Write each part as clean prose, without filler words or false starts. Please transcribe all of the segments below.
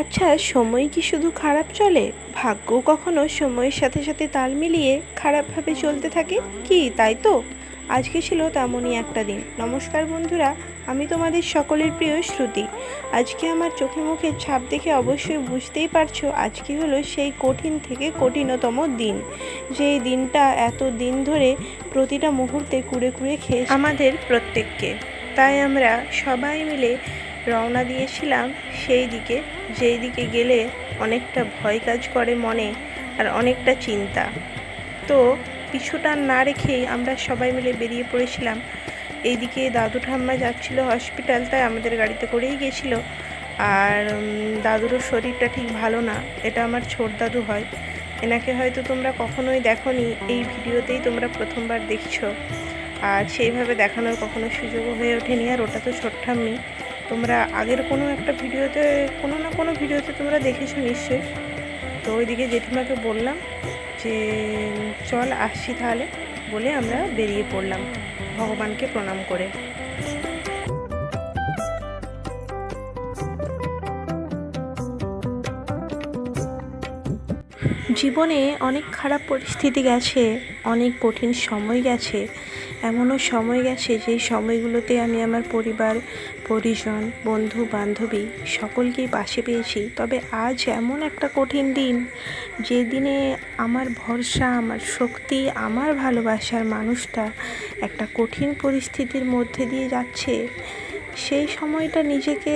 আচ্ছা, সময় কি শুধু খারাপ চলে? ভাগ্যও কখনো সময়ের সাথে সাথে তাল মিলিয়ে খারাপভাবে চলতে থাকে কি, তাই তো? আজকে ছিল তেমনই একটা দিন। নমস্কার বন্ধুরা, আমি তোমাদের সকলের প্রিয় শ্রুতি। আজকে আমার চোখে মুখের ছাপ দেখে অবশ্যই বুঝতেই পারছো আজকে হলো সেই কঠিন থেকে কঠিনতম দিন। যেই দিনটা এত দিন ধরে প্রতিটা মুহূর্তে কুড়ে কুড়ে খেয়ে আমাদের প্রত্যেককে। তাই আমরা সবাই মিলে রওনা দিয়েছিলাম সেই দিকে, যেই দিকে গেলে অনেকটা ভয় কাজ করে মনে, আর অনেকটা চিন্তা। তো পিছুটা না রেখেই আমরা সবাই মিলে বেরিয়ে পড়েছিলাম। এইদিকে দাদু ঠাম্মা যাচ্ছিল হসপিটাল, তাই আমাদের গাড়িতে করেই গেছিলো। আর দাদুরও শরীরটা ঠিক ভালো না। এটা আমার ছোট দাদু হয়। এনাকে হয়তো তোমরা কখনোই দেখোনি, এই ভিডিওতেই তোমরা প্রথমবার দেখছো। আর সেইভাবে দেখানোর কখনো সুযোগও হয়ে ওঠেনি। আর ওটা তো ছোট ঠাম্মি, তোমরা আগের কোনো একটা ভিডিওতে, কোনো না কোনো ভিডিওতে তোমরা দেখেছো নিশ্চয়ই। তো ওইদিকে জেঠিমাকে বললাম যে চল আসছি তাহলে, বলে আমরা বেরিয়ে পড়লাম ভগবানকে প্রণাম করে। জীবনে অনেক খারাপ পরিস্থিতি গেছে, অনেক কঠিন সময় গেছে। এমনও সময় গেছে যেই সময়গুলোতে আমি আমার পরিবার, পরিজন, বন্ধু বান্ধবী সকলকেই পাশে পেয়েছি। তবে আজ এমন একটা কঠিন দিন, যে দিনে আমার ভরসা, আমার শক্তি, আমার ভালোবাসার মানুষটা একটা কঠিন পরিস্থিতির মধ্যে দিয়ে যাচ্ছে। সেই সময়টা নিজেকে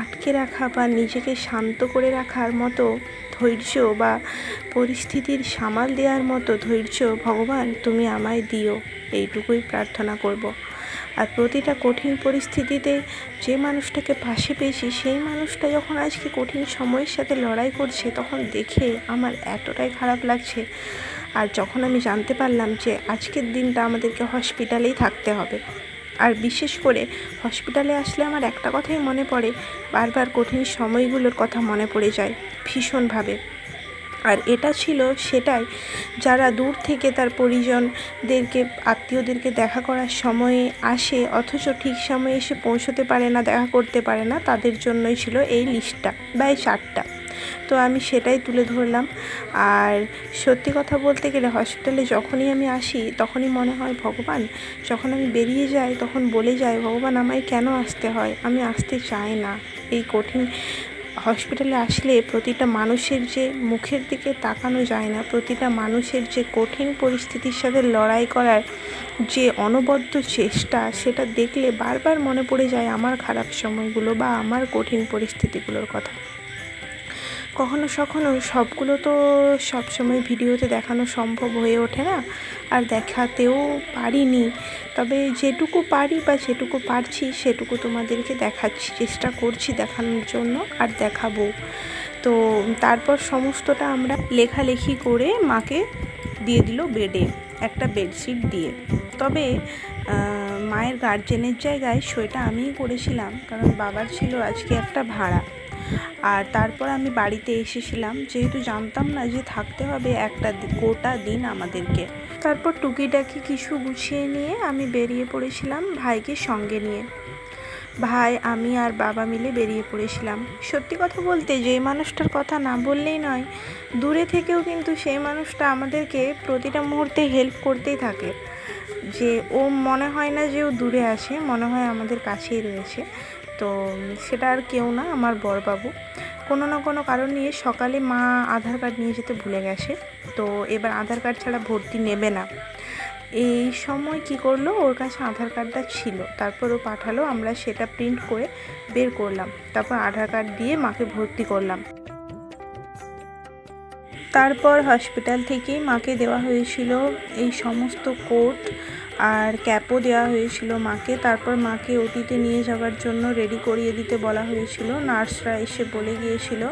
আটকে রাখা বা নিজেকে শান্ত করে রাখার মতো ধৈর্য বা পরিস্থিতির সামাল দেওয়ার মতো ধৈর্য ভগবান তুমি আমায় দিও, এইটুকুই প্রার্থনা করব। আর প্রতিটা কঠিন পরিস্থিতিতে যে মানুষটাকে পাশে পেয়েছি, সেই মানুষটা যখন আজকে কঠিন সময়ের সাথে লড়াই করছে, তখন দেখে আমার এতটাই খারাপ লাগছে। আর যখন আমি জানতে পারলাম যে আজকের দিনটা আমাদেরকে হসপিটালেই থাকতে হবে, আর বিশেষ করে হসপিটালে আসলে আমার একটা কথাই মনে পড়ে, বারবার কঠিন সময়গুলোর কথা মনে পড়ে যায় ভীষণভাবে। আর এটা ছিল সেটাই, যারা দূর থেকে তার পরিজনদেরকে, আত্মীয়দেরকে দেখা করার সময়ে আসে, অথচ ঠিক সময়ে এসে পৌঁছতে পারে না, দেখা করতে পারে না, তাদের জন্যই ছিল এই লিস্টটা বা এই চার্টটা। তো আমি সেটাই তুলে ধরলাম। আর সত্যি কথা বলতে গেলে হসপিটালে যখনই আমি আসি, তখনই মনে হয় ভগবান, যখন আমি বেরিয়ে যাই তখন বলে যাই, ভগবান আমায় কেন আসতে হয়, আমি আসতে চাই না। এই কঠিন হসপিটালে আসলে প্রতিটা মানুষের যে মুখের দিকে তাকানো যায় না, প্রতিটা মানুষের যে কঠিন পরিস্থিতির সাথে লড়াই করার যে অনবদ্য চেষ্টা, সেটা দেখলে বারবার মনে পড়ে যায় আমার খারাপ সময়গুলো বা আমার কঠিন পরিস্থিতিগুলোর কথা। কখনো কখনো সবগুলো তো সবসময় ভিডিওতে দেখানো সম্ভব হয়ে ওঠে না, আর দেখাতেও পারিনি। তবে যেটুকু পারি বা যেটুকু পারছি সেটুকু তোমাদেরকে দেখাচ্ছি, চেষ্টা করছি দেখানোর জন্য, আর দেখাবো। তো তারপর সমস্তটা আমরা লেখালেখি করে মাকে দিয়ে দিল বেডে, একটা বেডশিট দিয়ে। তবে মায়ের গার্জেনের জায়গায় সইটা আমিই করেছিলাম, কারণ বাবার ছিল আজকে একটা ভাড়া। আর তারপর আমি বাড়িতে এসেছিলাম, যেহেতু জানতাম না যে থাকতে হবে একটা গোটা দিন আমাদেরকে। তারপর টুকিটাকি কিছু গুছিয়ে নিয়ে আমি বেরিয়ে পড়েছিলাম ভাইকে সঙ্গে নিয়ে। ভাই, আমি আর বাবা মিলে বেরিয়ে পড়েছিলাম। সত্যি কথা বলতে, যে মানুষটার কথা না বললেই নয়, দূরে থেকেও কিন্তু সেই মানুষটা আমাদেরকে প্রতিটা মুহূর্তে হেল্প করতেই থাকে। যে ও মনে হয় না যে ও দূরে আছে, মনে হয় আমাদের কাছেই রয়েছে। তো সেটা আর কেউ না, আমার বড়বাবু। কোনো না কোনো কারণ নিয়ে সকালে মা আধার কার্ড নিয়ে যেতে ভুলে গেছে, তো এবার আধার কার্ড ছাড়া ভর্তি নেবে না। এই সময় কি করলো, ওর কাছে আধার কার্ডটা ছিল, তারপর ও পাঠালো, আমরা সেটা প্রিন্ট করে বের করলাম, তারপর আধার কার্ড দিয়ে মাকে ভর্তি করলাম। তারপর হসপিটাল থেকেই মাকে দেওয়া হয়েছিল এই সমস্ত কোট আর ক্যাপও দেওয়া হয়েছিল মাকে। তারপর মাকে ওটিতে নিয়ে যাওয়ার জন্য রেডি করিয়ে দিতে বলা হয়েছিল। নার্সরা এসে বলে গিয়েছিল,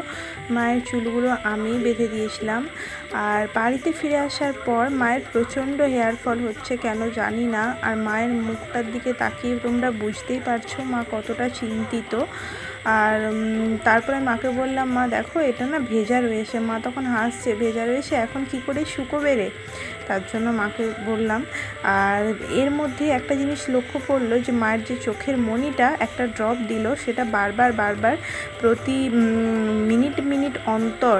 মায়ের চুলগুলো আমি বেঁধে দিয়েছিলাম। আর বাড়িতে ফিরে আসার পর মায়ের প্রচণ্ড হেয়ার ফল হচ্ছে, কেন জানি না। আর মায়ের মুখটার দিকে তাকিয়ে তোমরা বুঝতেই পারছো মা কতটা চিন্তিত। আর তারপরে মাকে বললাম, মা দেখো এটা না ভেজা রয়েছে। মা তখন হাসছে, ভেজা রয়েছে, এখন কি করে শুকোবে রে? তার জন্য মাকে বললাম। আর এর মধ্যে একটা জিনিস লক্ষ্য করলো, যে মায়ের যে চোখের মণিটা একটা ড্রপ দিল, সেটা বারবার প্রতি মিনিট অন্তর,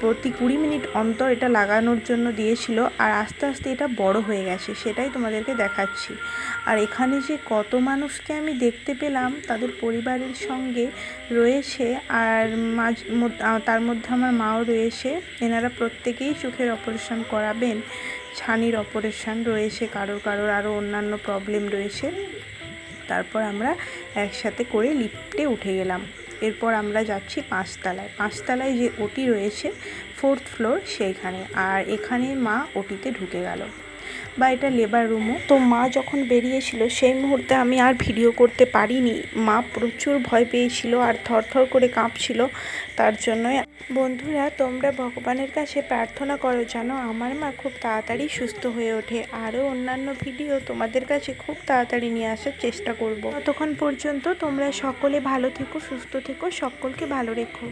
প্রতি 20 মিনিট অন্তর এটা লাগানোর জন্য দিয়েছিল। আর আস্তে আস্তে এটা বড় হয়ে গেছে, সেটাই তোমাদেরকে দেখাচ্ছি। আর এখানে যে কত মানুষকে আমি দেখতে পেলাম তাদের পরিবারের সঙ্গে রয়েছে, আর তার মধ্যে আমার মাও রয়েছে। এনারা প্রত্যেকেই চোখের অপারেশন করাবেন, ছানির অপারেশন রয়েছে, কারোর আরও অন্যান্য প্রবলেম রয়েছে। তারপর আমরা একসাথে করে লিফটে উঠে গেলাম। এরপর আমরা যাচ্ছি 5তলায়। 5তলায় যে ওটি রয়েছে 4th ফ্লোর সেইখানে, আর এখানে মা ওটিতে ঢুকে গেল, বা এটা লেবার রুমও। তো মা যখন বেরিয়েছিল সেই মুহূর্তে আমি আর ভিডিও করতে পারিনি। মা প্রচুর ভয় পেয়েছিল আর থরথর করে কাঁপছিল। তার জন্যই বন্ধুরা, তোমরা ভগবানের কাছে প্রার্থনা করো যেন আমার মা খুব তাড়াতাড়ি সুস্থ হয়ে ওঠে। আরও অন্যান্য ভিডিও তোমাদের কাছে খুব তাড়াতাড়ি নিয়ে আসার চেষ্টা করব। ততক্ষণ পর্যন্ত তোমরা সকলে ভালো থেকো, সুস্থ থেকো, সকলকে ভালো রেখো।